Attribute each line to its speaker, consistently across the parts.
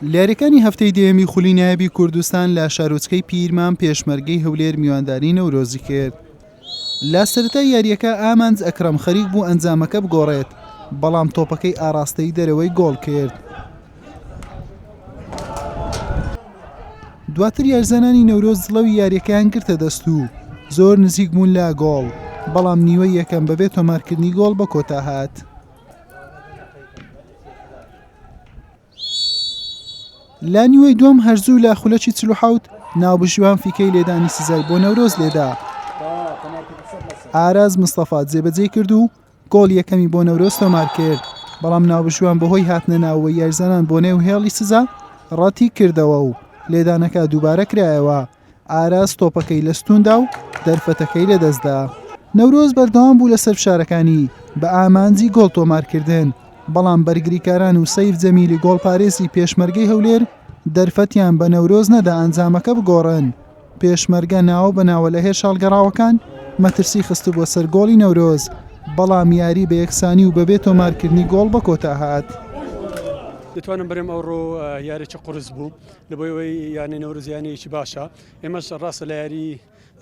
Speaker 1: لێرەکانی هەفتەی دێمی خولی نایەبی کوردستان لە شارۆچکەی پیرمان پێشمەرگەی هەولێر میوانداری نەورۆزی کرد. لە سەرەتای یاریەکە ئامانج ئەکرەم خەریک بوو ئەنجامەکە بگۆڕێت، بەڵام تۆپەکەی ئاراستەی دەرەوەی گۆڵ کرد. دواتر یارزانانی نەورۆز دڵەوی یاریەکەیان گرتە دەست و زۆر نزیک بوون لە گۆڵ، بەڵام نیوەی یەکەم بەبێ تۆمارکردنی گۆڵ بە کۆتا هات. لا نیوەی دووەم هەرزوو لە خولەکی 47 ناوبژیوان فیکەی لێدانی سزای بۆ نەورۆز لێدا. ئاراز مستەفا جێبەجێ کرد و گۆڵ یەکەمی بۆ نەورۆز تۆمار کرد، بەڵام ناوبژیوان بەهۆی هاتنە ناوەوەی یارزانان بۆ نێو هێڵی سزا ڕەتی کردەوە و لێدانەکە دووبارە کرایەوە. ئاراز تۆپەکەی لە ستوندا و دەرفەتەکەی لەدەستدا. نەورۆز بەردەوام بوو لەسەر فشارەکانی بە ئامانجی گۆڵ تۆمارکردن، بەڵام بەرگریکاران و سەیف جەمیلی گۆڵپارێزی پێشمەرگەی هەولێر دەرفەتیان بە نەورۆز نەدا ئەنجامەکە بگۆڕن. پێشمەرگە ناوە بەناوە لە هێرش هەڵگەڕاوەکان مەترسی خست بۆ سەر گۆڵی نەورۆز، بەڵام یاری بە یەکسانی و بەبێ تۆمارکردنی گۆڵ بە کۆتا هات.
Speaker 2: دەتوانم بەرەم ئەوڕۆ یاریی قورس بوو لەبەوەی یانی نەورۆز یانەیەکی باشە. ئێمەش ڕاستە لە یاری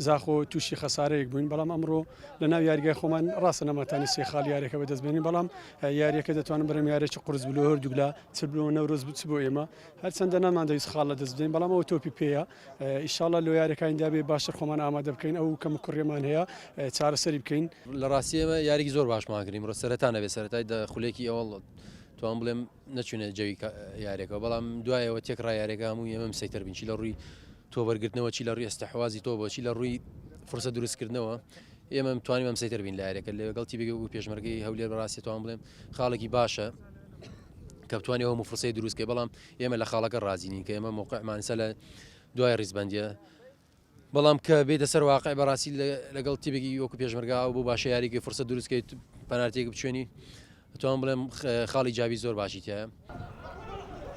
Speaker 2: زاخۆ تووشی خەسارەیەک بووین، بەڵام ئەمڕۆ لە ناو یاریگای خۆمان ڕاستە نەماتانی سێ خاڵ یاریەکە بەدەستبێنین، بەڵام یاریەکە دەتوانم بەرەم یاریی قورس بوو لە هەردوو لە چبلەوە نەورۆز بچ بۆ ئێمە هەرچەندە ناماندەویست خاڵ لە دەست بدەین، بەڵام ئەوە تۆپی پێیە. ئیشاڵڵا لە یاریەکانیدا بێ باشتر خۆمان ئامادە بکەین، ئەو کەم کوڕێمان هەیە چارەسەری بکەین.
Speaker 3: لە ڕاستیەوە یاریی زۆر باشمان کردین، ڕۆ سەرەتانە بێ سەرەتای خولێکی ئەوڵ توان بڵێم نەچوونێت جەوی یاریەکە، بەڵام دوایەوە تێکڕا یاریەکە هەموو ئێمەم سەیتەر بین، چی لە ڕووی تۆ وەرگرتنەوە، چی لە ڕووی ئەستەحوازی تۆ بۆ، چی لە ڕووی فرسە دروستکردنەوە ئێمە توانیم ئەم سەیتەر بین لە یاریەکە. لەگەڵ تیبێک و پێشمەرگەی هەولێر بەڕاستی توان بڵێم خاڵێکی باشە کە بتوانێت هەموو فرسەی دروستکە، بەڵام ئێمە لە خاڵەکە ڕازینین کە ئێمە موقعمانسە لە دوای ڕیزبەندیە، بەڵام کە بێتە سەر واقع بەڕاستی لەگەڵ تیبێکی وەکو پێشمەرگا بۆ باشە یاریکە فرسە دروستکەیت پەنارتێک بچێنی، توان بڵێم خاڵی جاوی زۆر باشی تایە.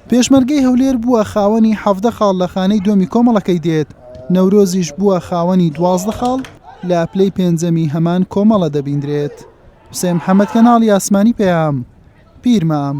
Speaker 1: پێشمەرگەی هەولێر بووە خاوەنی 17 خاڵ لە خانەی دۆمی کۆمەڵەکەی دێت، نەورۆزیش بووە خاوەنی 12 خاڵ لە پلەی پێنجەمی هەمان کۆمەڵە دەبیندرێت. حوسێن محەممەد کەناڵی ئاسمانی پێیام پیرمام.